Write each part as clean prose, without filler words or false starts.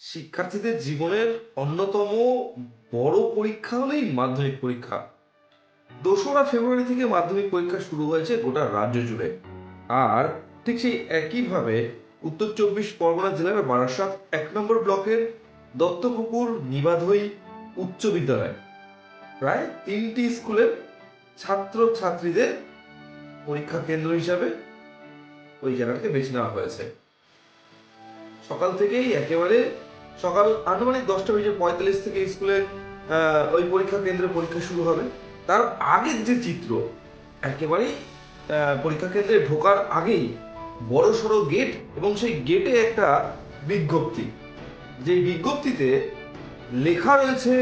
শিক্ষার্থীদের জীবনের অন্যতম বড় পরীক্ষা হলেই মাধ্যমিক পরীক্ষা। ২রা ফেব্রুয়ারি থেকে মাধ্যমিক পরীক্ষা শুরু হয়েছে গোটা রাজ্য জুড়ে। আর ঠিক সেই একইভাবে উত্তর ২৪ পরগনা জেলার বারাসাত ১ নম্বর ব্লকের দত্তপুকুর নিবাধই উচ্চ বিদ্যালয় প্রায় ৩টি স্কুলের ছাত্র ছাত্রীদের পরীক্ষা কেন্দ্র হিসাবে ওই জায়গাটাকে বেছে নেওয়া হয়েছে। সকাল থেকেই একেবারে সকাল আনুমানিক 10টা বেজে 45 থেকে স্কুলের ওই পরীক্ষা কেন্দ্রে পরীক্ষা শুরু হবে। তার আগের যে চিত্র, একেবারেই পরীক্ষা কেন্দ্রে ঢোকার আগেই বড় সড়ো গেট এবং সেই গেটে একটা বিজ্ঞপ্তি, যে বিজ্ঞপ্তিতে লেখা রয়েছে,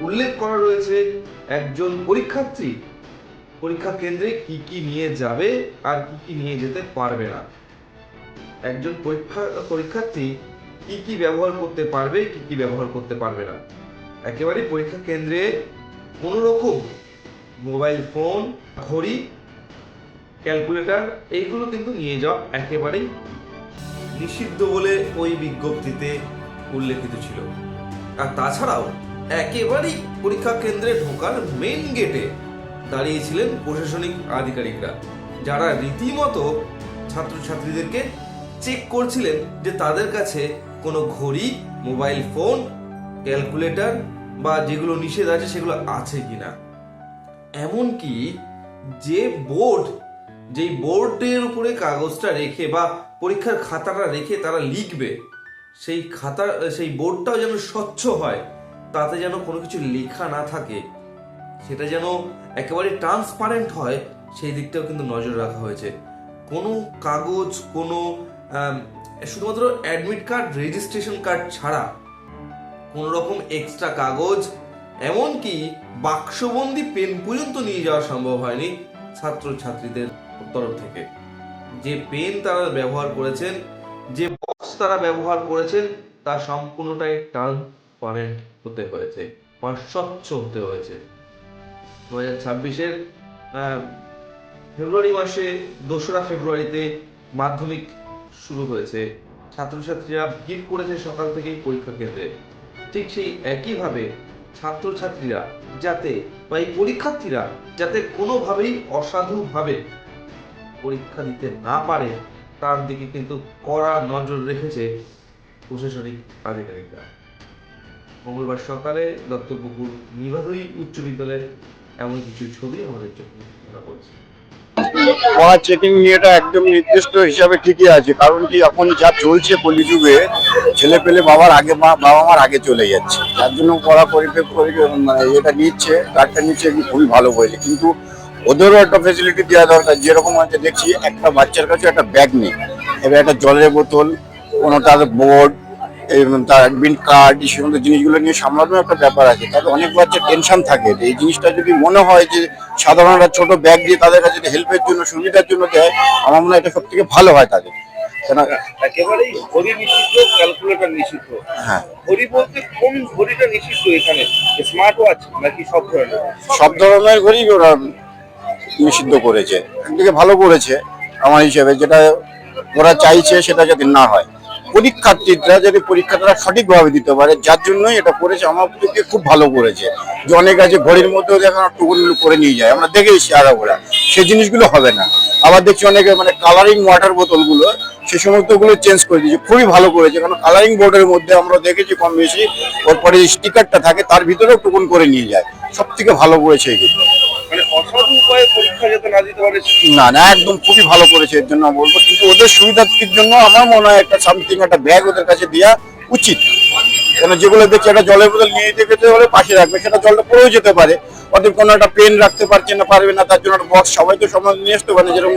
উল্লেখ করা রয়েছে একজন পরীক্ষার্থী পরীক্ষা কেন্দ্রে কি কি নিয়ে যাবে আর কি কি নিয়ে যেতে পারবে না। একজন পরীক্ষার্থী কি কি ব্যবহার করতে পারবে, কি কি ব্যবহার করতে পারবে না। একেবারে পরীক্ষা কেন্দ্রে কোনো রকম মোবাইল ফোন, ঘড়ি, ক্যালকুলেটর এইগুলো কিন্তু নিয়ে যাওয়া একেবারেই নিষিদ্ধ বলে ওই বিজ্ঞপ্তিতে উল্লেখিত ছিল। আর তাছাড়াও একেবারেই পরীক্ষা কেন্দ্রে ঢোকার মেইন গেটে দাঁড়িয়েছিলেন প্রশাসনিক আধিকারিকরা, যারা রীতিমতো ছাত্রছাত্রীদেরকে চেক করছিলেন যে তাদের কাছে কোনো ঘড়ি, মোবাইল ফোন, ক্যালকুলেটর বা যেগুলো নিষেধ আছে সেগুলো আছে কিনা। এমনকি যেই বোর্ডের উপরে কাগজটা রেখে বা পরীক্ষার খাতাটা রেখে তারা লিখবে, সেই বোর্ডটাও যেন স্বচ্ছ হয়, তাতে যেন কোনো কিছু লেখা না থাকে, সেটা যেন একেবারে ট্রান্সপারেন্ট হয়, সেই দিকটাও কিন্তু নজর রাখা হয়েছে। কোনো কাগজ, কোনো শুধুমাত্র অ্যাডমিট কার্ড, রেজিস্ট্রেশন কার্ড ছাড়া কোনো রকম এক্সট্রা কাগজ, এমনকি বাক্সবন্দি পেন পর্যন্ত নিয়ে যাওয়া সম্ভব হয়নি ছাত্রছাত্রীদের তরফ থেকে। যে পেন তারা ব্যবহার করেছেন, যে বক্স তারা ব্যবহার করেছেন, তা সম্পূর্ণটাই ট্রান্সপারেন্ট হতে হয়েছে বা স্বচ্ছ হতে হয়েছে। 2026-এর ফেব্রুয়ারি মাসে ২রা ফেব্রুয়ারিতে মাধ্যমিক শুরু হয়েছে। ছাত্রছাত্রীরা ভিড় করেছে সকাল থেকেই পরীক্ষা কেন্দ্রে। ঠিক সেই একইভাবে ছাত্রছাত্রীরা যাতে বা এই পরীক্ষার্থীরা যাতে কোনোভাবেই অসাধুভাবে পরীক্ষা দিতে না পারে, তার দিকে কিন্তু কড়া নজর রেখেছে প্রশাসনিক আধিকারিকরা। মঙ্গলবার সকালে দত্তপুকুর নিবাধই উচ্চ বিদ্যালয়ের এমন কিছু ছবি আমাদের চোখে ধরা পড়ছে। পড়া চেকিং নিয়েটা একদম নির্দিষ্ট হিসাবে ঠিকই আছে, কারণ কি এখন যা চলছে কলিযুগে, ছেলে পেলে বাবা মার আগে চলে যাচ্ছে, তার জন্য পড়া মানে এটা নিচ্ছে, গার্ডটা নিচ্ছে, খুবই ভালো হয়েছে। কিন্তু ওদেরও একটা ফেসিলিটি দেওয়া দরকার। যেরকম হচ্ছে দেখছি একটা বাচ্চার কাছে একটা ব্যাগ নেই, এবার একটা জলের বোতল, কোনো তার বোর্ড, তার অ্যাডমিট কার্ড, এই সমস্ত জিনিসগুলো নিয়ে সামলানোর একটা ব্যাপার আছে। তাতে অনেক বাচ্চা টেনশন থাকে। এই জিনিসটা যদি মনে হয় যে সাধারণ একটা ছোট ব্যাগ দিয়ে তাদের কাছে হেল্পের জন্য, সুবিধার জন্য দেয়, আমার মনে হয় এটা সব থেকে ভালো হয় তাদের। একেবারেই ঘড়ি নিষিদ্ধ, ক্যালকুলেটর নিষিদ্ধ। হ্যাঁ, ঘড়ি বলতে কোন ঘড়িটা নিষিদ্ধ এখানে? স্মার্ট ওয়াচ নাকি সব ধরনের? সব ধরনের ঘড়ি ওরা নিষিদ্ধ করেছে, একদিকে ভালো করেছে আমার হিসেবে। যেটা ওরা চাইছে সেটা যাতে না হয়, পরীক্ষার্থীরা যদি পরীক্ষাটা সঠিকভাবে দিতে পারে, যার জন্যই এটা করেছে। আমার দিকে খুব ভালো করেছে যে অনেক আছে ঘড়ির মধ্যেও দেখেন টুকুনগুলো করে নিয়ে যায়, আমরা দেখেছি আগাগোড়া, সেই জিনিসগুলো হবে না। আবার দেখছি অনেকে মানে কালারিং ওয়াটার বোতলগুলো, সে সমস্তগুলো চেঞ্জ করে দিয়েছে, খুবই ভালো করেছে। কারণ কালারিং বোর্ডের মধ্যে আমরা দেখেছি কম বেশি ওর পরে স্টিকারটা থাকে, তার ভিতরেও টুকুন করে নিয়ে যায়। সব থেকে ভালো করেছে এগুলো। মানে অসাধু উপায়ে পরীক্ষা যাতে না দিতে পারে। না না, একদম খুবই ভালো করেছে, এর জন্য বলবো। কিন্তু ওদের সুবিধার্থীর জন্য আমার মনে হয় একটা সামথিং, একটা ব্যাগ ওদের কাছে দেওয়া উচিত। কেন যেগুলো দেখছি একটা জলের বোতল নিয়ে যেতে হলে পাশে রাখবে, সেটা জলটা পড়েও যেতে পারে। ওদের কোনো একটা পেন রাখতে পারছে না, পারবে না, তার জন্য একটা বক্স সবাই তো সমাজ নিয়ে আসতে পারে। যেরকম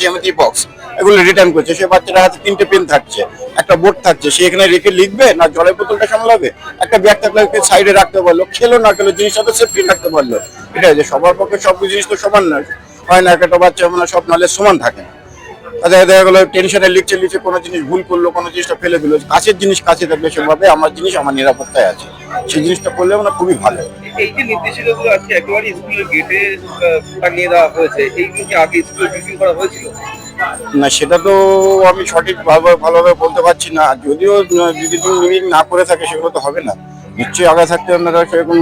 জ্যামিতি বক্স এগুলো রিটার্ন করছে, সে বাচ্চাটার হাতে 3টে পেন থাকছে, একটা বোর্ড থাকছে, সে এখানে রেখে লিখবে না জলের বোতলটা সামলাবে। একটা ব্যাগ থাকলে সাইডে রাখতে পারলো, খেলো না খেলো জিনিসটা তো সেফটি রাখতে পারলো। এটা যে সবার পক্ষে সব জিনিস তো সমান নয়, হয় না। একটা বাচ্চা মানে সব নলেজ সমান থাকে না। দেখা গেলো টেনশনে লিখছে কোনো জিনিস ভুল করলো, কোনো জিনিসটা ফেলে দিল। কাছের জিনিস কাছে থাকলে সেভাবে আমার জিনিস আমার নিরাপত্তায় আছে, সেই জিনিসটা করলে মানে খুবই ভালো। এই যে নির্দেশিকাগুলো আজকে একেবারে স্কুলের গেটে টাঙিয়ে দেওয়া হয়েছে, এইগুলো কি আগে স্কুলে ব্রিফিং করা হয়েছিল? না সেটা তো আমি সঠিক ভালোভাবে বলতে পারছি না। যদিও যদি তুমি না করে থাকে সেগুলো তো হবে না। নিশ্চয়ই আগে থাকতে আপনারা সেরকম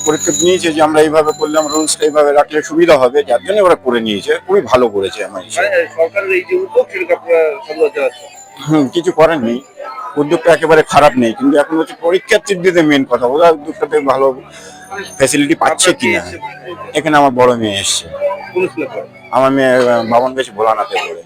পরীক্ষা নিয়েছে যে আমরা এইভাবে করলাম, রুলসটা এইভাবে রাখলে সুবিধা হবে, যার জন্য ওরা করে নিয়েছে। খুবই ভালো করেছে আমার হিসেবে। মানে সরকারের এই যে উদ্যোগ সেটাকে আপনারা সাধুবাদ জানাচ্ছেন। কিছু করার নেই, উদ্যোগটা একেবারে খারাপ নেই, কিন্তু এখন হচ্ছে পরীক্ষার্থীদের মেন কথা, ওরা উদ্যোগটাতে ভালো ফ্যাসিলিটি পাচ্ছে আপনার কে কিনা। এসেছে? এখানে আমার বড় মেয়ে এসছে, কোন স্কুলে পড়ে? আমার মেয়ে বামন গেছে ভোলানাথে পড়ে।